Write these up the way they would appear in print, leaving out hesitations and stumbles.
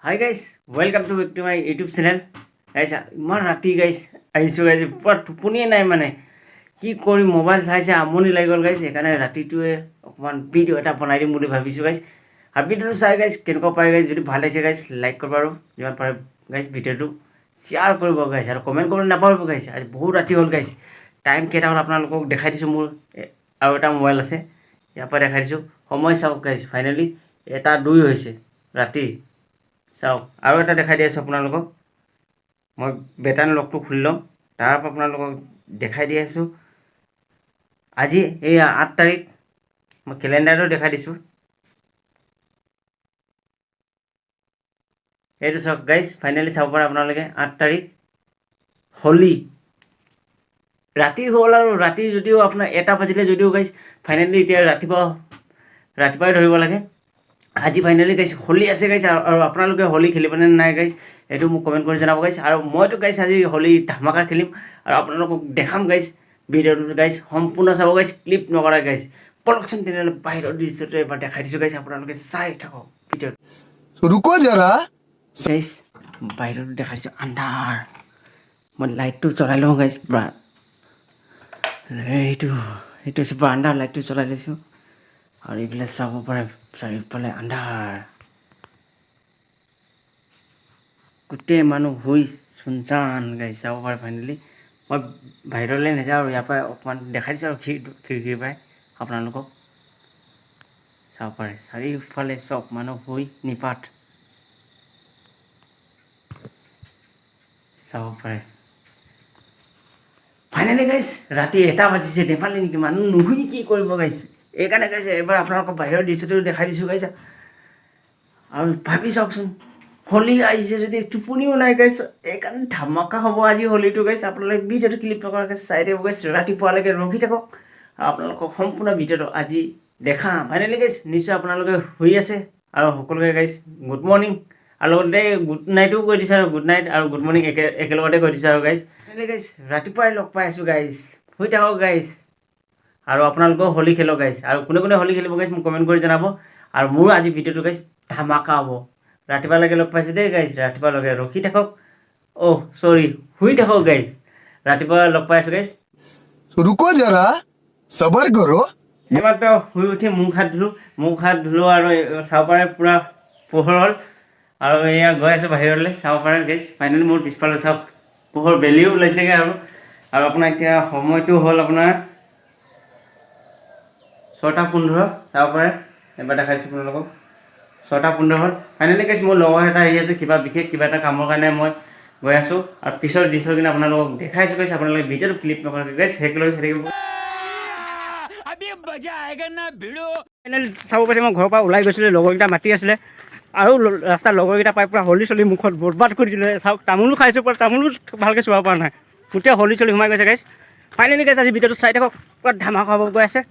Hi guys, welcome to back to my YouTube channel. Guys, ইমান ৰাতি গাইছ আহিছোঁ গাইছ পুৰা টোপনিয়ে নাই মানে কি কৰি মোবাইল চাইছে আমনি লাগি গ'ল গাইছ সেইকাৰণে ৰাতিটোৱে অকণমান ভিডিঅ' এটা বনাই দিম বুলি ভাবিছোঁ গাইছ আৰু ভিডিঅ'টো চাই গাইছ কেনেকুৱা পাই গাইছ যদি ভাল লাগিছে গাইছ লাইক কৰিব আৰু যিমান পাৰে গাইছ ভিডিঅ'টো শ্বেয়াৰ কৰিব গাইছ আৰু কমেণ্ট কৰিবলৈ নাপাহৰিব গাইছ আজি বহুত ৰাতি হ'ল গাইছ টাইম কেইটা হ'ল আপোনালোকক দেখাই দিছোঁ মোৰ আৰু এটা মোবাইল আছে ইয়াৰ পৰা দেখাই দিছোঁ সময় চাওক গাইছ ফাইনেলি 1:02 হৈছে ৰাতি চাওক আৰু এটা দেখাই দি আছোঁ আপোনালোকক মই বেটাৰী লকটো খুলি ল'ম তাৰ পৰা আপোনালোকক দেখাই দি আছোঁ আজি এই 8 তাৰিখ মই কেলেণ্ডাৰটো দেখাই দিছোঁ এইটো চাওক গাইছ ফাইনেলি চাব পাৰে আপোনালোকে 8 তাৰিখ হোলী ৰাতি হ'ল আৰু ৰাতি যদিও আপোনাৰ 1 বাজিলে যদিও গাইছ ফাইনেলি এতিয়া ৰাতিপুৱাই ধৰিব লাগে আজি ফাইনেলি গাইছ হোলী আছে গাইছ আৰু আপোনালোকে হোলী খেলিবনে নাই গাইছ এইটো মোক কমেণ্ট কৰি জনাব গাইছ আৰু মইতো গাইছ আজি হোলী ধামাকা খেলিম আৰু আপোনালোকক দেখাম গাইছ ভিডিঅ'টো গাইছ সম্পূৰ্ণ চাব গাইছ ক্লিপ নকৰা গাইছ প্ৰডাকশ্যন তেনেহ'লে বাহিৰৰ দৃশ্যটো এবাৰ দেখাই দিছোঁ গাইছ আপোনালোকে চাই থাকক ভিডিঅ'টো रुको जरा গাইছ বাহিৰত দেখাইছোঁ আন্ধাৰ মই লাইটটো জ্বলাই লওঁ গাইছ পুৰা এইটো হৈছে পুৰা আন্ধাৰ লাইটটো জ্বলাই লৈছোঁ আৰু এইফালে চাব পাৰে চাৰিওফালে আন্ধাৰ গোটেই মানুহ শুই চুনচান গাইছ চাব পাৰে ফাইনেলি মই বাহিৰলৈ নাযাওঁ আৰু ইয়াৰ পৰা অকণমান দেখাই দিছোঁ আৰু খিৰিকীৰ পৰাই আপোনালোকক চাব পাৰে চাৰিওফালে চব মানুহ শুই নিপাত চাব পাৰে ফাইনেলি গাইছ ৰাতি 1 বাজিছে ধেমালি নেকি মানুহ নুশুই কি কৰিব গাইছ এইকাৰণে গাইছে এবাৰ আপোনালোকক বাহিৰৰ দৃশ্যটো দেখাই দিছোঁ গাইছ আৰু ভাবি চাওকচোন হোলী আহিছে যদি টোপনিও নাই গাইছ এইকাৰণে ধামাকা হ'ব আজি হোলীটো গাইছ আপোনালোকে ভিডিঅ'টো ক্লিপ নকৰাকৈ চাই থাকিব গাইছ ৰাতিপুৱালৈকে ৰখি থাকক আৰু আপোনালোকক সম্পূৰ্ণ ভিডিঅ'টো আজি দেখাম ফাইনেলি গাইছ নিশ্চয় আপোনালোকে শুই আছে আৰু সকলোকে গাইছ গুড মৰ্ণিং আৰু লগতে গুড নাইটো কৈ দিছোঁ আৰু গুড নাইট আৰু গুড মৰ্ণিং একেলগতে কৈ দিছোঁ আৰু গাইছ ফাইনেলি গাইছ ৰাতিপুৱাই লগ পাই আছোঁ গাইছ শুই থাকক গাইছ আৰু আপোনালোকেও হোলী খেলক গাইছ আৰু কোনে হোলী খেলিব গাইছ মোক কমেণ্ট কৰি জনাব আৰু মোৰ আজি ভিডিঅ'টো গাইছ ধামাকা হ'ব ৰাতিপুৱালৈকে লগ পাইছে দেই গাইছ ৰাতিপুৱালৈকে ৰখি থাকক চৰি শুই থাকক গাইছ ৰাতিপুৱা লগ পাই আছোঁ গাইছ रुको जरा सबर करो এইমাত্ৰ শুই উঠি মুখ হাত ধুলোঁ আৰু চাব পাৰে পূৰা পোহৰ হ'ল আৰু এয়া গৈ আছোঁ বাহিৰলৈ চাব পাৰে গাইছ ফাইনেলি মোৰ পিছফালে চাওক পোহৰ বেলিও ওলাইছেগৈ আৰু আপোনাৰ এতিয়া সময়টো হ'ল আপোনাৰ 6:15 চাব পাৰে এবাৰ দেখাইছোঁ আপোনালোকক 6:15 হ'ল ফাইনেলি গাইছ মোৰ লগৰ এটা আহি আছে বিশেষ কিবা এটা কামৰ কাৰণে মই গৈ আছোঁ আৰু পিছৰ দৃশ্য কিনে আপোনালোকক দেখাইছোঁ গাইছ আপোনালোকে ভিডিঅ'টো ক্লিপ নকৰাকৈ গাইছ সেইকেলৈ চাই থাকিব ফাইনেলি চাব পাৰিছে মই ঘৰৰ পৰা ওলাই গৈছিলোঁ লগৰকেইটা মাতি আছিলে আৰু ৰাস্তাৰ লগৰকেইটা পাই পূৰা হোলী চলি মুখত বৰবাদ কৰি দিলে চাওক তামোলো খাইছোঁ পূৰা তামোলো ভালকৈ চোৱাব পৰা নাই গোটেই হোলী চলি সোমাই গৈছে গাইছ ফাইনেলি গাইছ আজি ভিডিঅ'টো চাই থাকক পূৰা ধামাকা হ'ব গৈ আছে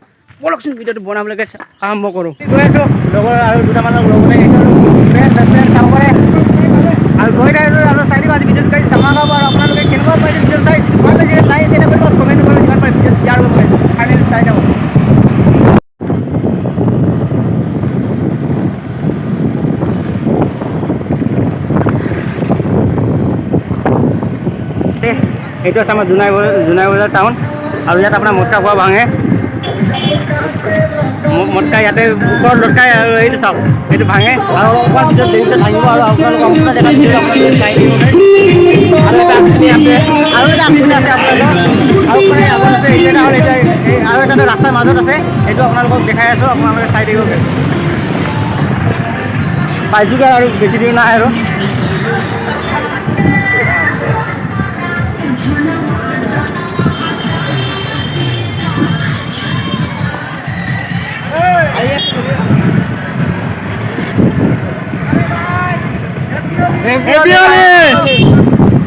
বলকচোন ভিডিঅ'টো বনাবলৈ গাইছ আৰম্ভ কৰোঁ গৈ আছোঁ লগৰ আৰু দুটামানৰ লগতে চাব পাৰে আৰু গৈ থাকোঁ আৰু চাই দিব আজি ভিডিঅ'টো গাইছ ধামাকা হ'ব আৰু আপোনালোকে কেনেকুৱা পাইছে ভিডিঅ'টো চাই ভাল লাগিছে লাইক এটা কৰিব কমেণ্ট কৰিব যিমান পাৰে ভিডিঅ'টো শ্বেয়াৰ কৰিব ফাইনেলি চাই থাকক এইটো আছে আমাৰ জোনাই বজাৰ টাউন আৰু ইয়াত আপোনাৰ মটকা খোৱা ভাঙে মটকা ইয়াতে ওপৰত লটকাই আৰু এইটো চাওক এইটো ভাঙে আৰু অকণমান পিছত দেৰি পিছত ভাঙিব আৰু আপোনালোকক সম্পূৰ্ণ দেখা ভিডিঅ'টো আপোনালোকে চাই দিব আৰু এটা আঁচনি আছে আপোনালোকৰ আৰু মানে আগত আছে এইটো এটা হ'ল এতিয়া আৰু এটা ৰাস্তাৰ মাজত আছে সেইটো আপোনালোকক দেখাই আছোঁ আপোনালোকে চাই থাকিব পাইছোগৈ আৰু বেছি দিন নাই আৰু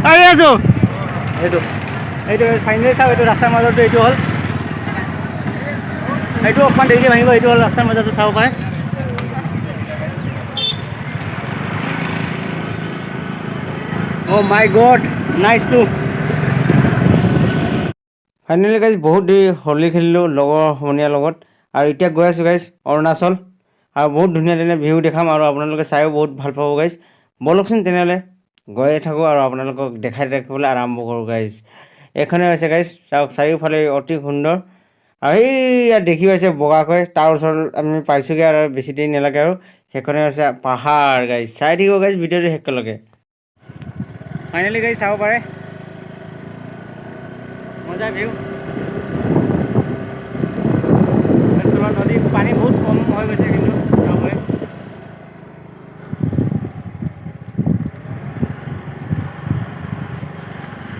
আহি আছোঁ এইটো ফাইনেলি চাওক এইটো ৰাস্তাৰ মাজতো এইটো হ'ল এইটো অকণমান দেৰিকৈ ভাঙিব এইটো হ'ল ৰাস্তাৰ মাজতো চাব পাৰে my god nice two finally গাইছ বহুত দেৰি হোলী খেলিলোঁ লগৰ সমনীয়াৰ লগত আৰু এতিয়া গৈ আছোঁ গাইছ অৰুণাচল আৰু বহুত ধুনীয়া ভিউ দেখাম আৰু আপোনালোকে চাইও বহুত ভাল পাব গাইছ ব'লকচোন তেনেহ'লে গৈয়ে থাকোঁ আৰু আপোনালোকক দেখাই ৰাখিবলৈ আৰম্ভ কৰোঁ গাইজ। এইখনে হৈছে গাইজ, চাওক চাৰিওফালে অতি সুন্দৰ। আৰু ইয়াত দেখি হৈছে বগাকৈ, তাৰ ওচৰত আমি পাইছোঁগৈ আৰু বেছি দেৰি নালাগে আৰু। সেইখনে হৈছে পাহাৰ গাইজ, চাই থাকিব গাইজ ভিডিঅ'টো শেষলৈকে। ফাইনেলি গাইজ চাব পাৰে, মজা ভিউ। নদীৰ পানী বহুত কম হৈ গৈছে কিন্তু চাব পাৰে।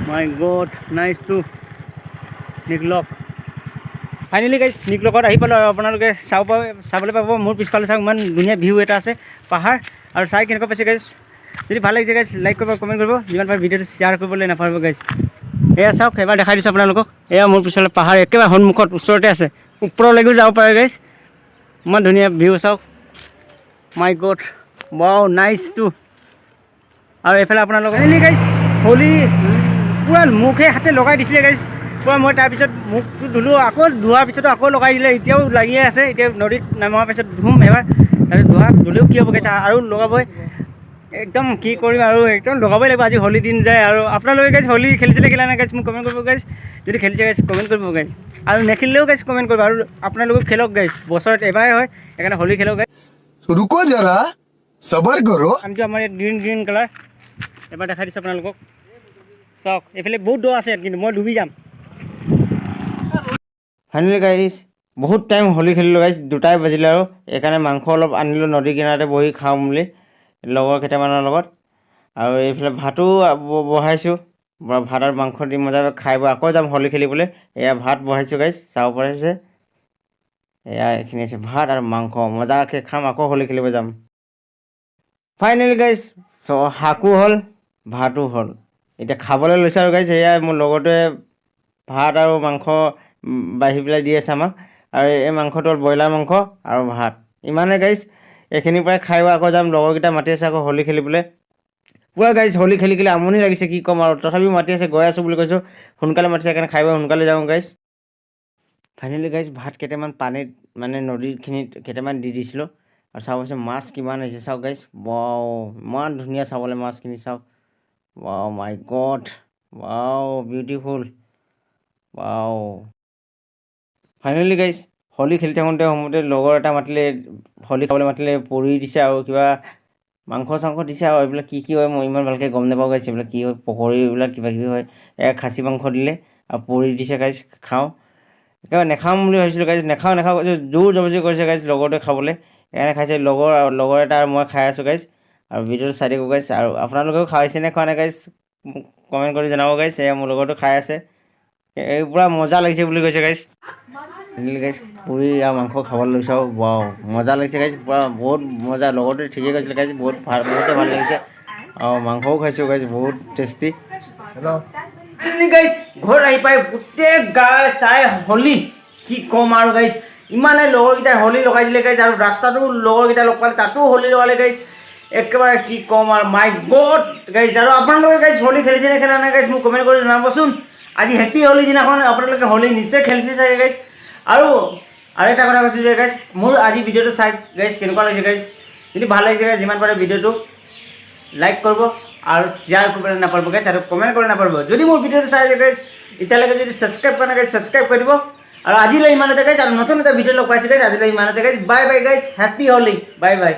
মাই গড, নাইচ টু নিকলক। ফাইনেলি গাইজ নিকলকত আহি পালোঁ আৰু আপোনালোকে চাবলৈ পাব মোৰ পিছফালে চাওক ইমান ধুনীয়া ভিউ এটা আছে পাহাৰ। আৰু চাই কেনেকুৱা পাইছে গাইজ, যদি ভাল লাগিছে গাইজ লাইক কৰিব, কমেণ্ট কৰিব, যিমান পাৰে ভিডিঅ'টো শ্বেয়াৰ কৰিবলৈ নাপাহৰিব গাইজ। এয়া চাওক, এবাৰ দেখাই দিছোঁ আপোনালোকক, এয়া মোৰ পিছফালে পাহাৰ একেবাৰে সন্মুখত ওচৰতে আছে, ওপৰলৈকেও যাব পাৰে গাইজ। ইমান ধুনীয়া ভিউ চাওক, মাই গড, ৱাও নাইচ টু। আৰু এইফালে আপোনালোকে এনেই গাইজ হোলী পূৰা মুখে হাতে লগাই দিছিলে গাইজ পূৰা। মই তাৰপিছত মুখটো ধুলোঁ, আকৌ ধোৱাৰ পিছতো আকৌ লগাই দিলে, এতিয়াও লাগিয়ে আছে। এতিয়া নদীত নমাৰ পিছত ধুম এবাৰ, তাৰপিছত ধুলেও কি হ'ব গাইজ, আৰু লগাবই একদম কি কৰিম আৰু একদম লগাবই লাগিব। আজি হোলী দিন যায় আৰু আপোনালোকে গাইজ হোলী খেলিছিলে খেলা নাই গাইজ মোক কমেণ্ট কৰিব গাইজ। যদি খেলিছে গাইজ কমেণ্ট কৰিব গাইজ, আৰু নেখেলিলেও গাইজ কমেণ্ট কৰিব। আৰু আপোনালোকে খেলক গাইজ, বছৰত এবাৰে হয়, সেইকাৰণে হোলী খেলক গাইজ। रुको जरा सबर करो। আনকি আমাৰ ইয়াত গ্ৰীণ কালাৰ, এবাৰ দেখাই দিছোঁ আপোনালোকক চাওক। এইফালে বহুত দ আছে ইয়াত, কিন্তু মই ডুবি যাম। ফাইনেলি গাইজ বহুত টাইম হোলী খেলিলোঁ গাইজ, 2টাই বাজিলে আৰু সেইকাৰণে মাংস অলপ আনিলোঁ নদী কিনাৰতে বহি খাওঁ বুলি লগৰ কেইটামানৰ লগত। আৰু এইফালে ভাতো বহাইছোঁ, ভাত আৰু মাংস দি মজাকৈ খাই বৈ আকৌ যাম হোলী খেলিবলৈ। এয়া ভাত বহাইছোঁ গাইজ, চাব পাৰিছে। এয়া এইখিনি আছে ভাত আৰু মাংস, মজাকৈ খাম, আকৌ হোলী খেলিব যাম। ফাইনেলি গাইজ শাকো হ'ল ভাতো হ'ল, এতিয়া খাবলৈ লৈছে আৰু গাইজ। এয়া মোৰ লগৰটোৱে ভাত আৰু মাংস বাঢ়ি পেলাই দি আছে আমাক। আৰু এই মাংসটো হ'ল ব্ৰইলাৰ মাংস আৰু ভাত, ইমানে গাইজ। এইখিনিৰ পৰাই খাই আকৌ যাম, লগৰকেইটা মাতি আছে আকৌ হোলী খেলিবলৈ। পূৰা গাইজ হোলী খেলি আমনি লাগিছে, কি ক'ম আৰু, তথাপিও মাতি আছে, গৈ আছোঁ বুলি কৈছোঁ। সোনকালে মাতিছে সেইকাৰণে খাই বৈ সোনকালে যাওঁ গাইজ। ফাইনেলি গাইজ ভাত কেইটামান পানীত মানে নদীখিনিত কেইটামান দি দিছিলোঁ। আৰু চাবচোন মাছ কিমান আহিছে চাওক গাইজ, ৱাও ইমান ধুনীয়া চাবলৈ মাছখিনি চাওক, wow my god, wow beautiful, wow. Finally guys Holi খেলি থাকোঁতে সময়তে লগৰ এটা মাতিলে, হোলী খাবলৈ মাতিলে, পৰি দিছে আৰু কিবা মাংস চাংস দিছে। আৰু এইবিলাক কি হয় মই ইমান ভালকৈ গম নাপাওঁ গাইজ, এইবিলাক কি হয়, পকৰি এইবিলাক কিবা কিবি হয়। খাচী মাংস দিলে আৰু পৰি দিছে গাইজ, খাওঁ। একেবাৰে নেখাম বুলি ভাবিছিলোঁ গাইজ, নেখাওঁ কৈছোঁ, জোৰ জবৰদস্তি কৰিছে গাইজ লগৰটোৱে খাবলৈ, সেইকাৰণে খাইছে। লগৰ এটা আৰু মই খাই আছোঁ গাইজ। আৰু ভিডিঅ'টো চাই থাকোঁ গাইজ। আৰু আপোনালোকেও খাইছেনে খোৱা নাই গাইজ কমেণ্ট কৰি জনাব গাইজ। এয়া মোৰ লগৰটো খাই আছে, এই পূৰা মজা লাগিছে বুলি কৈছে গাইজ। গাইজ পুৰি আৰু মাংস খাবলৈ লৈছে আৰু ৱাও মজা লাগিছে গাইজ, পূৰা বহুত মজা। লগৰটোৱে ঠিকেই কৈছিলে গাইজ, বহুতে ভাল লাগিছে। আৰু মাংসও খাইছোঁ গাইজ, বহুত টেষ্টি। গাইজ ঘৰত আহি পাই গোটেই গা চাই হোলী, কি ক'ম আৰু গাইজ। ইমানে লগৰকেইটাই হোলী লগাই দিলে গাইজ, আৰু ৰাস্তাটো লগৰকেইটা লগ পালে তাতো হোলী লগালে গাইজ, একেবাৰে কি ক'ম আৰু, মাই গড গাইজ। আৰু আপোনালোকে গাইজ হোলী খেলিছে নে খেলা নাই গাইজ মোক কমেণ্ট কৰি জনাবচোন। আজি হেপী হোলী দিনাখন আপোনালোকে হোলী নিশ্চয় খেলিছে চাগে গাইজ। আৰু এটা কথা কৈছোঁ যে গাইজ, মোৰ আজি ভিডিঅ'টো চাই গাইজ কেনেকুৱা লাগিছে গাইজ, যদি ভাল লাগিছে গাইজ যিমান পাৰে ভিডিঅ'টো লাইক কৰিব আৰু শ্বেয়াৰ কৰিবলৈ নাপাহৰিব গাইজ, আৰু কমেণ্ট কৰি নাপাহৰিব। যদি মোৰ ভিডিঅ'টো চাই গাইজ এতিয়ালৈকে যদি ছাবস্ক্ৰাইব কৰা নাই গাইজ ছাবস্ক্ৰাইব কৰি দিব। আৰু আজিলৈ ইমানতে গাইজ, আৰু নতুন এটা ভিডিঅ' লগ পাইছোঁ গাইজ, আজিলৈ ইমানতে guys, bye bye guys, happy Holi, bye bye.